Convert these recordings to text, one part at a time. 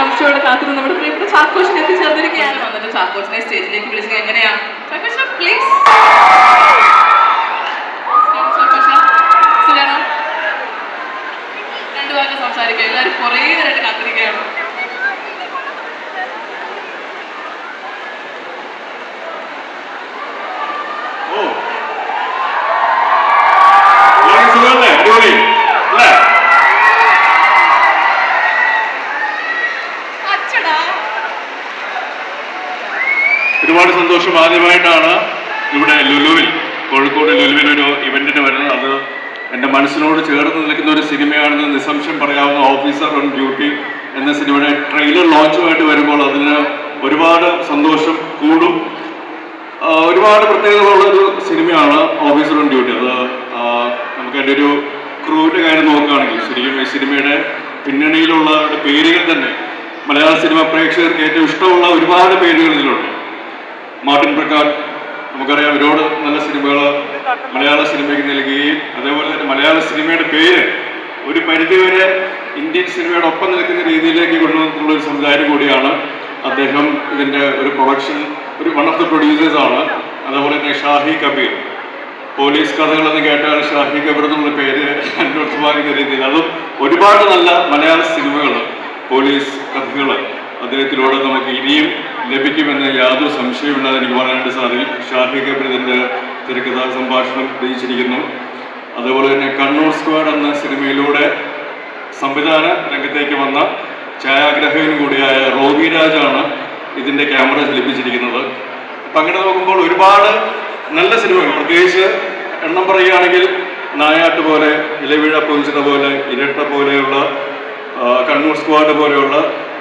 ആകാംക്ഷയോടെ കാത്തിരുന്ന് നമ്മുടെ പ്രിയപ്പെട്ട ചാക്കോഷിനെ എത്തിച്ചേർന്നിരിക്കുകയാണ്. വന്നിട്ട് ചാക്കോഷിനെ സ്റ്റേജിലേക്ക് വിളിച്ചത് എങ്ങനെയാ? ചാക്കോഷ പ്ലീസ്. രണ്ടു വാക്ക് സംസാരിക്കുക. എല്ലാവരും കുറേ നേരമായിട്ട് കാത്തിരിക്കുകയാണ്. ഒരുപാട് സന്തോഷം. ആദ്യമായിട്ടാണ് ഇവിടെ ലുലുവിൽ, കോഴിക്കോട് ലുലുവിൽ ഒരു ഇവന്റിന് വരുന്നത്. അത് എൻ്റെ മനസ്സിനോട് ചേർന്ന് നിൽക്കുന്ന ഒരു സിനിമയാണെന്ന് നിസ്സംശയം പറയാവുന്ന ഓഫീസർ ഓൺ ഡ്യൂട്ടി എന്ന സിനിമയുടെ ട്രെയിലർ ലോഞ്ചുമായിട്ട് വരുമ്പോൾ അതിന് ഒരുപാട് സന്തോഷം കൂടും. ഒരുപാട് പ്രത്യേകതകളുള്ള ഒരു സിനിമയാണ് ഓഫീസർ ഓൺ ഡ്യൂട്ടി. അത് നമുക്ക് എൻ്റെ ഒരു ക്രൂവിൻ്റെ കാര്യം നോക്കുകയാണെങ്കിൽ ശരിക്കും ഈ സിനിമയുടെ പിന്നണിയിലുള്ള പേരുകൾ തന്നെ മലയാള സിനിമ പ്രേക്ഷകർക്ക് ഏറ്റവും ഇഷ്ടമുള്ള ഒരുപാട് പേരുകൾ ഇതിലുണ്ട്. മാർട്ടിൻ പ്രക്കാട്ട്, നമുക്കറിയാം, ഒരുപാട് നല്ല സിനിമകൾ മലയാള സിനിമയ്ക്ക് നൽകുകയും അതേപോലെ തന്നെ മലയാള സിനിമയുടെ പേര് ഒരു പരിധിവരെ ഇന്ത്യൻ സിനിമയുടെ ഒപ്പം നിൽക്കുന്ന രീതിയിലേക്ക് കൊണ്ടുവന്നിട്ടുള്ള ഒരു സംവിധാനം കൂടിയാണ് അദ്ദേഹം. ഇതിൻ്റെ ഒരു production one of the producers ആണ്. അതേപോലെ തന്നെ ഷാഹി കബീർ, പോലീസ് കഥകളെന്ന് കേട്ടാൽ ഷാഹി കബീർ എന്നുള്ള പേര് അന്വർത്ഥമാക്കുന്ന രീതിയിൽ അതും ഒരുപാട് നല്ല മലയാള സിനിമകൾ, പോലീസ് കഥകൾ അദ്ദേഹത്തിലൂടെ നമുക്ക് ഇനിയും ലഭിക്കുമെന്ന് യാതൊരു സംശയമില്ലാതെ എനിക്ക് പറയാനായിട്ട് സാധിക്കും. ഷാഹി കബീർ ഇതിൻ്റെ തിരക്കഥാ സംഭാഷണം രചിച്ചിരിക്കുന്നു. അതുപോലെ തന്നെ കണ്ണൂർ സ്ക്വാഡ് എന്ന സിനിമയിലൂടെ സംവിധാന രംഗത്തേക്ക് വന്ന ഛായാഗ്രാഹകനും കൂടിയായ റോബി രാജാണ് ഇതിൻ്റെ ക്യാമറ ചലിപ്പിച്ചിരിക്കുന്നത്. അപ്പം അങ്ങനെ നോക്കുമ്പോൾ ഒരുപാട് നല്ല സിനിമകൾ, പ്രത്യേകിച്ച് എണ്ണം പറയുകയാണെങ്കിൽ നായാട്ട് പോലെ, ഇലവീഴ പൊഞ്ചിത പോലെ, ഇരട്ട പോലെയുള്ള, കണ്ണൂർ സ്ക്വാഡ് പോലെയുള്ള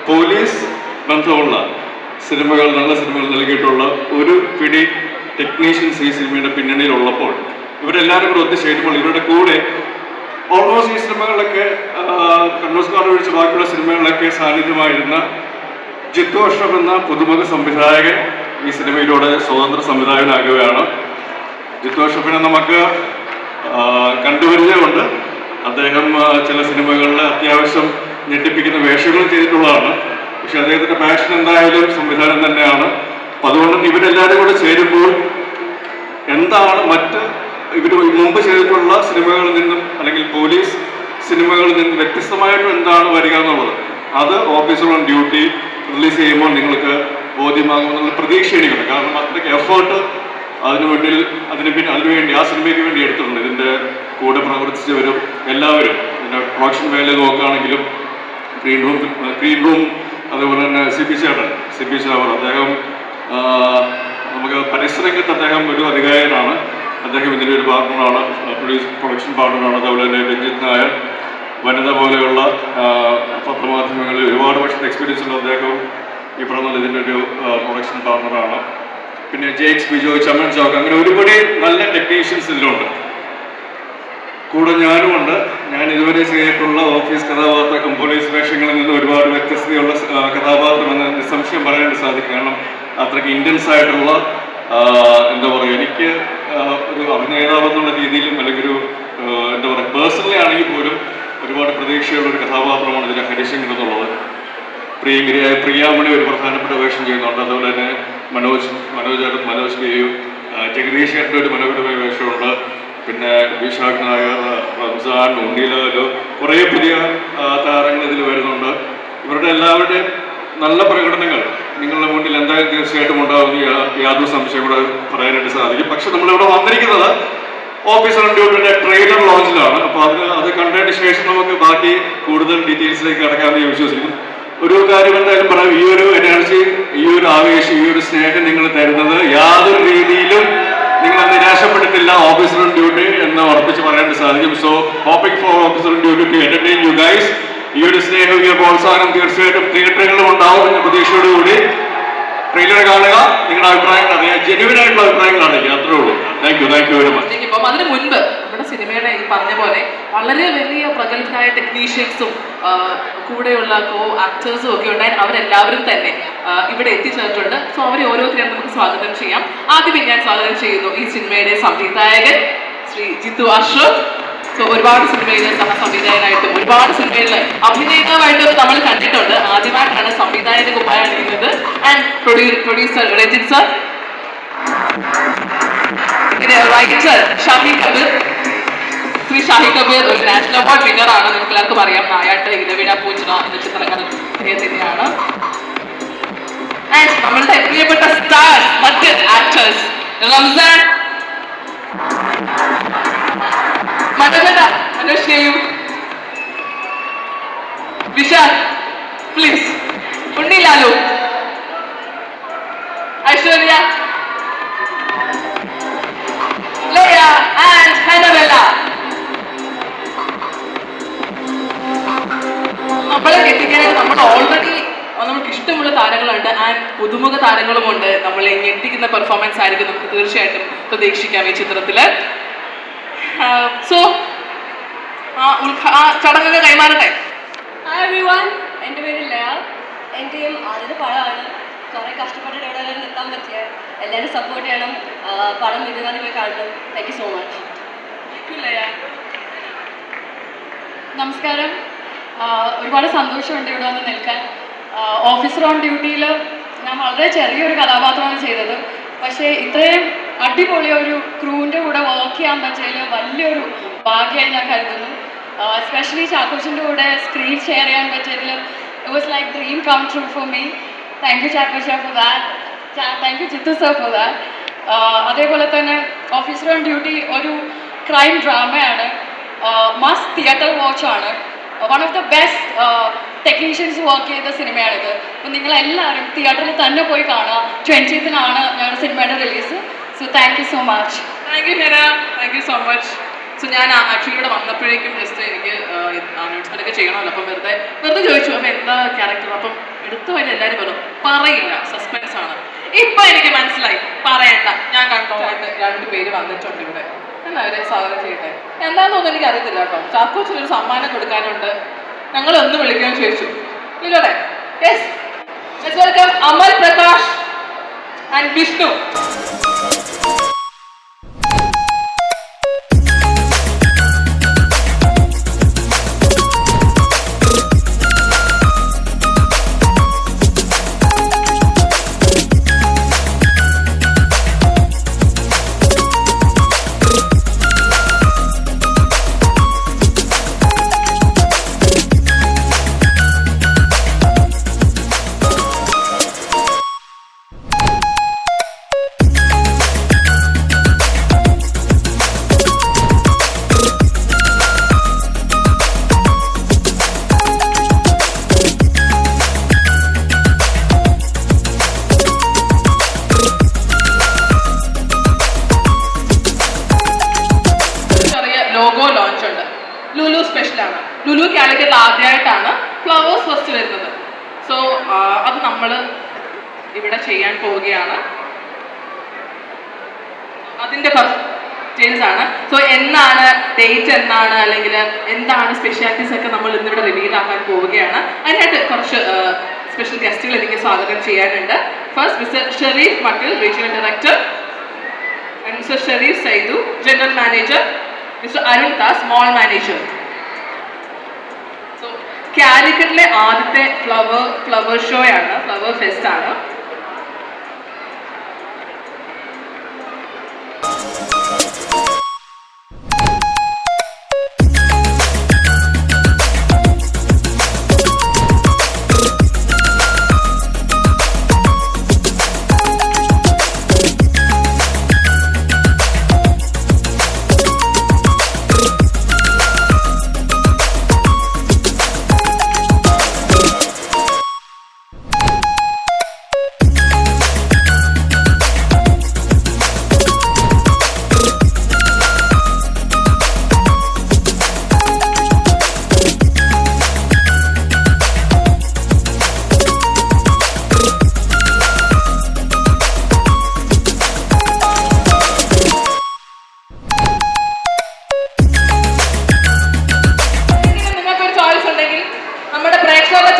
പോലീസ് ബന്ധമുള്ള സിനിമകൾ, നല്ല സിനിമകൾ നൽകിയിട്ടുള്ള ഒരു പിടി ടെക്നീഷ്യൻസ് ഈ സിനിമയുടെ പിന്നണിയിലുള്ളപ്പോൾ ഇവരെല്ലാവരും കൂടെ ഒത്തുചേരുമ്പോൾ ഇവരുടെ കൂടെ ഓൾമോസ്റ്റ് ഈ സിനിമകളിലൊക്കെ കണ്ണൂർ സ്ക്വാഡ് ഒഴിച്ച് ബാക്കിയുള്ള സിനിമകളിലൊക്കെ സാന്നിധ്യമായിരുന്ന ജിത്തു അഷ്റഫ് എന്ന പുതുമുഖ സംവിധായകൻ ഈ സിനിമയിലൂടെ സ്വതന്ത്ര സംവിധായകനാകുകയാണ്. ജിത്തു അഷ്റഫിനെ നമുക്ക് കണ്ടുപരിചയമുണ്ട്. അദ്ദേഹം ചില സിനിമകളിൽ അത്യാവശ്യം ഞെട്ടിപ്പിക്കുന്ന വേഷങ്ങൾ ചെയ്തിട്ടുള്ളതാണ്. പക്ഷെ അദ്ദേഹത്തിന്റെ പാഷൻ എന്തായാലും സംവിധാനം തന്നെയാണ്. അതുകൊണ്ട് ഇവരെല്ലാവരും കൂടെ ചേരുമ്പോൾ എന്താണ് മറ്റ് ഇവർ മുമ്പ് ചെയ്തിട്ടുള്ള സിനിമകളിൽ നിന്നും അല്ലെങ്കിൽ പോലീസ് സിനിമകളിൽ നിന്നും വ്യത്യസ്തമായിട്ട് എന്താണ് വരിക എന്നുള്ളത് അത് ഓഫീസർ ഓൺ ഡ്യൂട്ടി റിലീസ് ചെയ്യുമ്പോൾ നിങ്ങൾക്ക് ബോധ്യമാകുമെന്നുള്ള പ്രതീക്ഷ എനിക്കുണ്ട്. കാരണം അത്രയ്ക്ക് എഫേർട്ട് അതിനുവേണ്ടി ആ സിനിമയ്ക്ക് വേണ്ടി എടുത്തിട്ടുണ്ട്. ഇതിൻ്റെ കൂടെ പ്രവർത്തിച്ചവരും എല്ലാവരും ഇതിൻ്റെ പ്രൊഡക്ഷൻ മേഖല നോക്കുകയാണെങ്കിലും ക്ലീൻ റൂം അതുപോലെ തന്നെ സി പി ചാവർ അദ്ദേഹം നമുക്ക് പരിസരരംഗത്ത് അദ്ദേഹം ഒരു അധികായനാണ്. അദ്ദേഹം ഇതിൻ്റെ ഒരു പാർട്ണറാണ്, പ്രൊഡക്ഷൻ പാർട്ണറാണ്. അതുപോലെ തന്നെ രഞ്ജിത്ത് നായർ, വനിത പോലെയുള്ള പത്രമാധ്യമങ്ങളിൽ ഒരുപാട് വർഷത്തെ എക്സ്പീരിയൻസ് ഉള്ള അദ്ദേഹം ഈ പറഞ്ഞ ഇതിൻ്റെ ഒരു പ്രൊഡക്ഷൻ പാർട്ണറാണ്. പിന്നെ ജെയ്ക്സ് ബിജോയ്, ചമൻ ചൗക്ക്, അങ്ങനെ ഒരുപാട് നല്ല ടെക്നീഷ്യൻസ് ഇതിലുണ്ട്. കൂടെ ഞാനുമുണ്ട്. ഞാൻ ഇതുവരെ ചെയ്തിട്ടുള്ള ഓഫീസ് കഥാപാത്രം പോലീസ് വേഷങ്ങളിൽ നിന്ന് ഒരുപാട് വ്യത്യസ്തതയുള്ള കഥാപാത്രമെന്ന് നിസ്സംശയം പറയാനായിട്ട് സാധിക്കും. കാരണം അത്രയ്ക്ക് ഇൻറ്റൻസ് ആയിട്ടുള്ള എന്താ പറയുക, എനിക്ക് ഒരു അഭിനേതാവ് എന്നുള്ള രീതിയിലും അല്ലെങ്കിൽ ഒരു എന്താ പറയുക പേഴ്സണലി ആണെങ്കിൽ പോലും ഒരുപാട് പ്രതീക്ഷയുള്ള ഒരു കഥാപാത്രമാണ് ഇതിൻ്റെ ഹരിശങ്കർ എന്നുള്ളത്. പ്രിയങ്കരിയായ പ്രിയാമണി ഒരു പ്രധാനപ്പെട്ട വേഷം ചെയ്യുന്നുണ്ട്. അതുപോലെ തന്നെ മനോജ് കെയു, ജഗദീഷ് ചേട്ടൻ്റെ ഒരു മനോഹരമായ വേഷമുണ്ട്. പിന്നെ വിശാഖ് നായർ, റംസാൻ, ഉണ്ണിലാലു, കുറേ പുതിയ താരങ്ങൾ ഇതിൽ വരുന്നുണ്ട്. ഇവരുടെ എല്ലാവരുടെയും നല്ല പ്രകടനങ്ങൾ നിങ്ങളുടെ മുന്നിൽ എന്തായാലും തീർച്ചയായിട്ടും ഉണ്ടാവുന്ന യാതൊരു സംശയം കൂടെ പറയാനായിട്ട് സാധിക്കും. പക്ഷെ നമ്മളിവിടെ വന്നിരിക്കുന്നത് ഓഫീസർ ഓൺ ഡ്യൂട്ടിയുടെ ട്രെയിലർ ലോഞ്ചിലാണ്. അപ്പോൾ അത് കണ്ടതിന് ശേഷം നമുക്ക് ബാക്കി കൂടുതൽ ഡീറ്റെയിൽസിലേക്ക് കടക്കാമെന്ന് ഞാൻ വിശ്വസിക്കുന്നു. ഒരു കാര്യം എന്തായാലും പറയാം, ഈ ഒരു എനർജി, ഈ ഒരു ആവേശം, ഈ ഒരു സ്നേഹം നിങ്ങൾ തരുന്നത് യാതൊരു രീതിയിലും നിങ്ങൾ നിരാശപ്പെട്ടിട്ടില്ല ഓഫീസർ ഓൺ ഡ്യൂട്ടി എന്ന് ഉറപ്പിച്ച് പറയാനായിട്ട് സാധിക്കും. So hoping for officer on duty to entertain you guys. ഈ ഒരു സ്നേഹം, ഈ പ്രോത്സാഹനം തീർച്ചയായിട്ടും തിയേറ്ററുകളിലും ഉണ്ടാവും എന്ന പ്രതീക്ഷയോടുകൂടി ട്രെയിലർ കാണുക, നിങ്ങളുടെ അഭിപ്രായങ്ങൾ അറിയാം, ജെന്യുവൻ ആയിട്ടുള്ള അഭിപ്രായങ്ങൾ അറിയിക്കുക. അത്രേ ഉള്ളൂ. Thank you very much. ഇപ്പം അതിന് മുൻപ് നമ്മുടെ സിനിമയുടെ ഈ പറഞ്ഞ പോലെ വളരെ വലിയ പ്രഗത്ഭരായ ടെക്നീഷ്യൻസും കൂടെയുള്ള ആക്ടേഴ്സും ഒക്കെ ഉണ്ടായി. അവരെല്ലാവരും തന്നെ ഇവിടെ എത്തിച്ചേർന്നിട്ടുണ്ട്. സോ അവരെ ഓരോരുത്തരെയും നമുക്ക് സ്വാഗതം ചെയ്യാം. ആദ്യമേ ഞാൻ സ്വാഗതം ചെയ്യുന്നു ഈ സിനിമയുടെ സംവിധായകൻ ശ്രീ ജിത്തു അഷ്റഫ്. സോ ഒരുപാട് സിനിമയിൽ സംവിധായകനായിട്ടും ഒരുപാട് സിനിമകളിൽ അഭിനേതാവായിട്ടും നമ്മൾ കണ്ടിട്ടുണ്ട്. ആദ്യമായിട്ടാണ് സംവിധായക കുപ്പായം അണിയുന്നത്. And producer Rajith sir, writer Shahi Kabir. Shri Shahi Kabir ഒരു നാഷണൽ അവാർഡ് വിന്നറാണ്. നിങ്ങൾക്ക് എല്ലാവർക്കും അറിയാം. നായാട്ട്, ഇരവിട, പൂച്ചന എന്ന ചിത്രങ്ങൾ അദ്ദേഹത്തിന്റെയാണ്. ആൻഡ് നമ്മളുടെ പ്രിയപ്പെട്ട സ്റ്റാർസ്, മറ്റ് ആക്ടേഴ്സ് റംസാൻ, മതകഥ, അനുഷ്കയും വിശാൽ, പ്ലീസ്, ഉണ്ണി ലാലു, ഐശ്വര്യ, ലയ ആൻഡ് ഹനബെല്ല. നമ്മളെ ഞെട്ടിക്കാനായിട്ട് നമ്മൾ ഓൾറെഡി നമുക്ക് ഇഷ്ടമുള്ള താരങ്ങളുണ്ട് ആൻഡ് പുതുമുഖ താരങ്ങളുമുണ്ട്. നമ്മളെ ഞെട്ടിക്കുന്ന പെർഫോമൻസ് ആയിരിക്കും നമുക്ക് തീർച്ചയായിട്ടും പ്രതീക്ഷിക്കാം ഈ ചിത്രത്തില്. സോ ചടങ്ങൊക്കെ കൈമാറട്ടെ. ഹായ് എവരിവൺ, എൻ്റെ പേര് ലയ. എൻ്റെയും ആദ്യത്തെ പടമാണ്. കുറേ കഷ്ടപ്പെട്ടിട്ട് ഇവിടെ വരെ എത്താൻ പറ്റിയ എല്ലാവരും സപ്പോർട്ട് ചെയ്യണം. പടം ഇരുന്നാതി പോയി കാണണം. Thank you so much. നമസ്കാരം. ഒരുപാട് സന്തോഷമുണ്ട് ഇവിടെ വന്ന് നിൽക്കാൻ. ഓഫീസർ ഓൺ ഡ്യൂട്ടിയിൽ ഞാൻ വളരെ ചെറിയൊരു കഥാപാത്രമാണ് ചെയ്തത്. പക്ഷേ ഇത്രയും അടിപൊളി ഒരു ക്രൂവിൻ്റെ കൂടെ വർക്ക് ചെയ്യാൻ പറ്റിയതിൽ വലിയൊരു ഭാഗ്യമായി ഞാൻ കരുതുന്നു. എസ്പെഷ്യലി ചാക്കോച്ചിൻ്റെ കൂടെ സ്ക്രീൻ ഷെയർ ചെയ്യാൻ പറ്റിയതിൽ it was like dream come true for me. Thank you Chacko sir for that. Thank you Jithu sir for that. അതേപോലെ തന്നെ ഓഫീസർ ഓൺ ഡ്യൂട്ടി ഒരു ക്രൈം ഡ്രാമയാണ്. മസ്റ്റ് തിയേറ്റർ വാച്ചാണ്. One of the best technicians work ചെയ്ത സിനിമയാണിത്. അപ്പം നിങ്ങളെല്ലാവരും തിയേറ്ററിൽ തന്നെ പോയി കാണുക. 20th ഞങ്ങളുടെ സിനിമയുടെ release. So thank you so much. Thank you Hena, thank you so much. So ഞാൻ ആക്ച്വലി ഇവിടെ വന്നപ്പോഴേക്കും ജസ്റ്റ് എനിക്ക് അനൗൺസ്മെന്റ് ഒക്കെ ചെയ്യണമല്ലോ. അപ്പം വെറുതെ ചോദിച്ചു അപ്പം എന്താ ക്യാരക്ടർ. അപ്പം എടുത്തു വരെ എല്ലാവരും പറഞ്ഞു പറയില്ല, സസ്പെൻസ് ആണ്. ഇപ്പൊ എനിക്ക് മനസ്സിലായി, പറയണ്ട, ഞാൻ കണ്ടോണ്ട് 2 പേര് വന്നിട്ടുണ്ട് ഇവിടെ. എല്ലാവരെയും സ്വാഗതം ചെയ്യട്ടെ. എന്താണെന്നൊന്നും എനിക്ക് അറിയത്തില്ല കേട്ടോ. ചാക്കോച്ചിനൊരു സമ്മാനം കൊടുക്കാനുണ്ട്. ഞങ്ങൾ ഒന്ന് വിളിക്കാൻ ചോദിച്ചു ഇല്ലോടെ. Yes, let's welcome Amal Prakash and Vishnu. Logo launch ഉണ്ട്. ലുലു സ്പെഷ്യലാണ്. ലുലു കാലിക്കറ്റ് ആദ്യമായിട്ടാണ് ഫ്ലവേഴ്സ് ഫസ്റ്റ് വരുന്നത്. സോ അത് നമ്മൾ ഇവിടെ ചെയ്യാൻ പോവുകയാണ്. അതിൻ്റെ ഡീറ്റെയിൽസ് ആണ്. സോ എന്നാണ്, ഡേറ്റ് എന്നാണ്, അല്ലെങ്കിൽ എന്താണ് സ്പെഷ്യാലിറ്റീസ് ഒക്കെ നമ്മൾ ഇന്നിവിടെ റിവീൽ ആക്കാൻ പോവുകയാണ്. അതിനായിട്ട് കുറച്ച് സ്പെഷ്യൽ ഗസ്റ്റുകൾ എനിക്ക് സ്വാഗതം ചെയ്യാനുണ്ട്. First mister Sharif Mattil, regional director, and mister Sharif Saidu, general manager, mister Arun Das, mall manager. So കാലിക്കറ്റിലെ ആദ്യത്തെ ഫ്ലവർ ഷോ ആണ്, ഫ്ലവർ ഫെസ്റ്റ് ആണ്.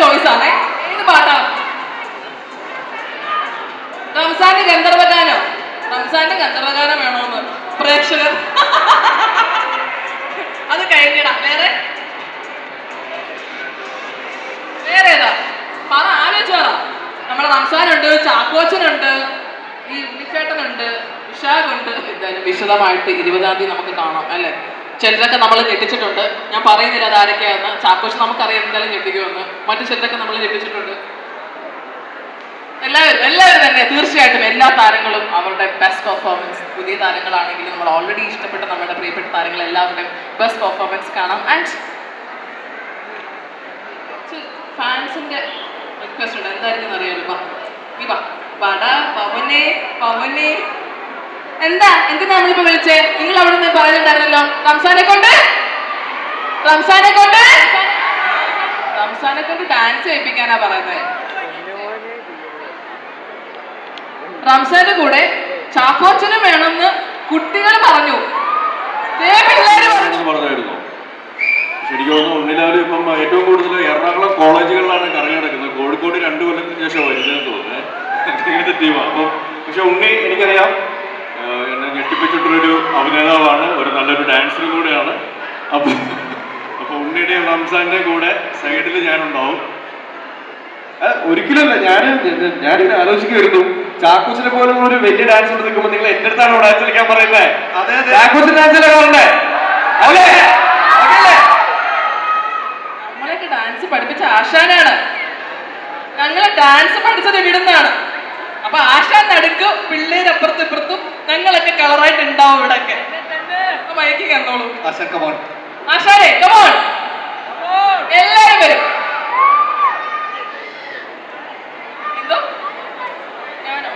ചോയ്സ് ആണ്. ഏത് പാട്ടാണ്? റംസാന്റെ ഗന്ധർവഗാനോ? റംസാന്റെ ഗന്ധർവഗാനം വേണോന്ന് പ്രേക്ഷകർ. അത് അത് കഴിഞ്ഞടാ. വേറെ വേറെ ഏതാ പറ, ആലോചിച്ച് പറ. നമ്മുടെ റംസാനുണ്ട്, ചാക്കോച്ചനുണ്ട്, ഈ ഉണ്ണിച്ചേട്ടനുണ്ട്, വിശാഖുണ്ട്. എന്തായാലും വിശദമായിട്ട് 20-ാം തീയതി നമുക്ക് കാണാം അല്ലേ. ചിലരൊക്കെ നമ്മൾ ഞെട്ടിച്ചിട്ടുണ്ട്. ഞാൻ പറയുന്നില്ല അത് ആരൊക്കെയാന്ന്. ചാക്കോച്ച് നമുക്കറിയാം എന്തായാലും ഞെട്ടിക്കുമെന്ന്. മറ്റു ചിലരൊക്കെ നമ്മൾ ഞെട്ടിച്ചിട്ടുണ്ട്. എല്ലാവരും തന്നെ തീർച്ചയായിട്ടും എല്ലാ താരങ്ങളും അവരുടെ ബെസ്റ്റ് പെർഫോമൻസ്, പുതിയ താരങ്ങളാണെങ്കിലും നമ്മൾ ഓൾറെഡി ഇഷ്ടപ്പെട്ട നമ്മുടെ പ്രിയപ്പെട്ട താരങ്ങൾ എല്ലാവരുടെയും ബെസ്റ്റ് പെർഫോമൻസ് കാണാം. ആൻഡ് ഫാൻസിന്റെ റിക്വസ്റ്റ് ഉണ്ട്. എന്തായിരിക്കും അറിയാലോ. പവനെ എന്തിനാ നമ്മളിപ്പോ വിളിച്ചേ? നിങ്ങൾ അവിടെ നിന്ന് പറയുന്നുണ്ടായിരുന്നല്ലോ റംസാനെ കൊണ്ട് ഡാൻസ് ചെയ്യിപ്പിക്കാനാ പറയുന്നത്. റംസാന്റെ കൂടെ ചാക്കോച്ചനും വേണമെന്ന് കുട്ടികൾ പറഞ്ഞു. പറഞ്ഞായിരുന്നു. ശരിക്കും തോന്നുന്നു ഉണ്ണിലാൽ ഇപ്പം ഏറ്റവും കൂടുതൽ എറണാകുളം കോളേജുകളിലാണ് കറങ്ങി നടക്കുന്നത്. കോഴിക്കോട് 2 കൊല്ലത്തിന് ശേഷം വരുന്നതെന്ന് തോന്നുന്നത്. ഇങ്ങനത്തെ ടീമാണ്. അപ്പം പക്ഷെ ഉണ്ണി എനിക്കറിയാം എന്നെ ഞെട്ടിപ്പിച്ചിട്ടുള്ളൊരു അഭിനേതാവാണ്, ഒരു നല്ലൊരു ഡാൻസറും കൂടെയാണ്. അപ്പൊ ഉണ്ണിയുടെയും റംസാന്റെയും കൂടെ സൈഡിൽ ഞാനുണ്ടാവും. ഒരിക്കലല്ല, ഞാനിങ്ങനെ ആലോചിക്കുമായിരുന്നു, ചാക്കോച്ചിനെ പോലും ഒരു വലിയ ഡാൻസ് കൊണ്ട് നിൽക്കുമ്പോൾ നിങ്ങൾ എന്റെ അടുത്താണോ ഡാൻസ് കളിക്കാൻ പറയുന്നത്? ചാക്കോച്ചിന് ഡാൻസ് അല്ലേ പറഞ്ഞേ? അല്ലേ? നമ്മളൊക്കെ ഡാൻസ് പഠിപ്പിച്ച ആശാനാണ്. ഞങ്ങളെ ഡാൻസ് പഠിച്ചത് ഇവിടുന്നാണ്. അപ്പൊ ആശാൻ നടുക്ക്, പിള്ളേരപ്പുറത്തും ഇപ്പുറത്തും ഞങ്ങളൊക്കെ കളറായിട്ട് ഉണ്ടാവും ഇവിടൊക്കെ. മയക്കി കണ്ടോളൂ. ആശാനെ കമോൺ, എല്ലാരും വരും. എന്തോ ഞാനോ?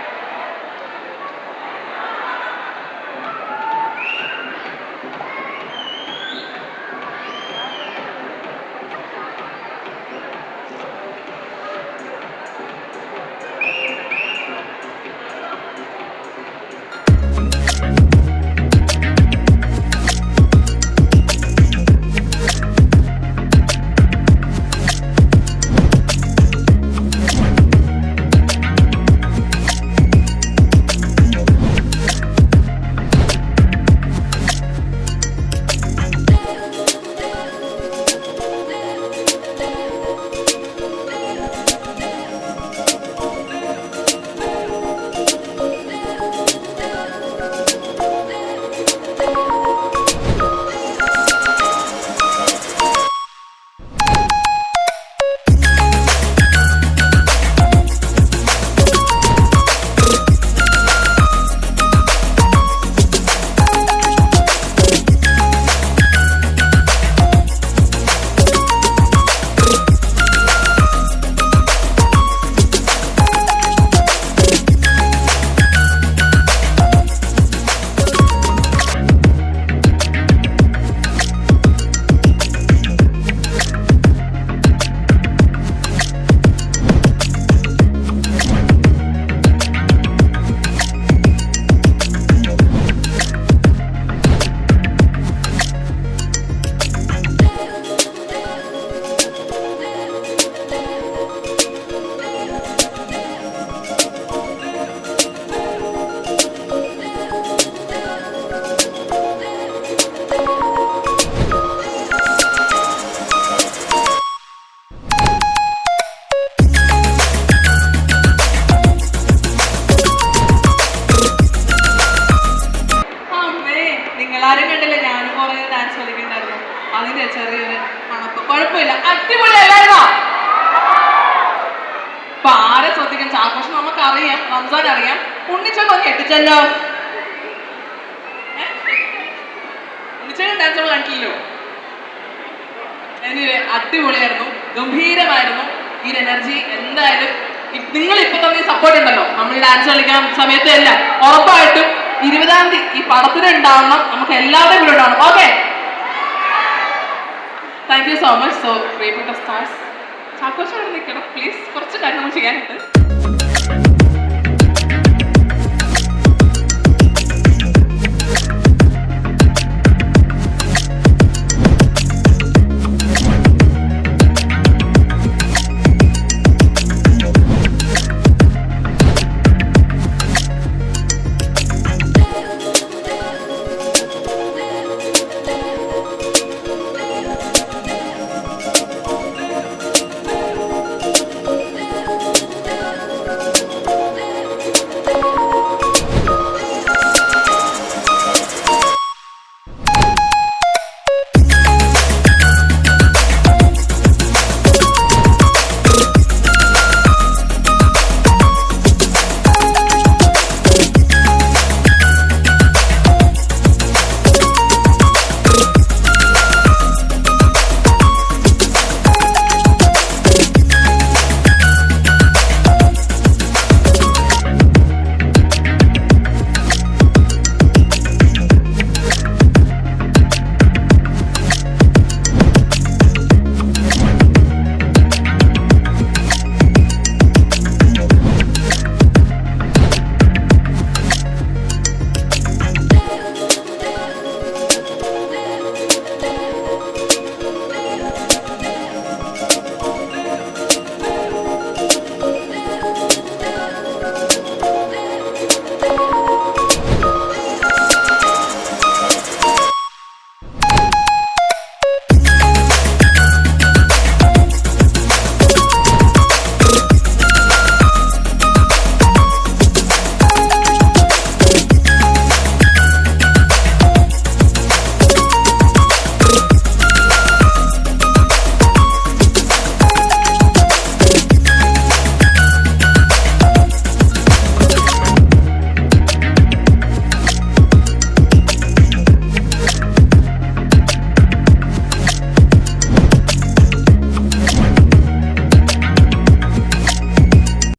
എല്ലാരും കണ്ടില്ലേ, ഞാനും കുറെ ഡാൻസ് കളിക്കണ്ടായിരുന്നു. അതിന്റെ ചെറിയൊരു അണപ്പ്. കുഴപ്പമില്ല, അടിപൊളി അല്ലായിരുന്നോ? ഇപ്പൊ ആരെ ശ്രദ്ധിക്കും? ചാക്കോഷൻ നമുക്കറിയാം, റംസാൻ അറിയാം, ഉണ്ണിച്ചേട്ടൻ കെട്ടിച്ചല്ലോ. ഉണ്ണിച്ചേട്ടൻ ഡാൻസ് നമ്മൾ കണ്ടില്ലല്ലോ. എനിവേ അടിപൊളിയായിരുന്നു, ഗംഭീരമായിരുന്നു. ഈ എനർജി എന്തായാലും നിങ്ങൾ ഇപ്പൊ തന്നെ സപ്പോർട്ട് ഉണ്ടല്ലോ നമ്മൾ ഡാൻസ് കളിക്കാൻ സമയത്ത് എല്ലാം. ഉറപ്പായിട്ടും 20-ാം തീയതി ഈ പടത്തിന് ഉണ്ടാവണം, നമുക്ക് എല്ലാവരുടെയും കൂടെ ഉണ്ടാവണം. Okay, thank you so much. So പ്രിയപ്പെട്ട സ്റ്റാർസ്, ചാക്കോച്ചോട് നിൽക്കണം പ്ലീസ്, കുറച്ച് കാര്യങ്ങൾ ചെയ്യാനുണ്ട്.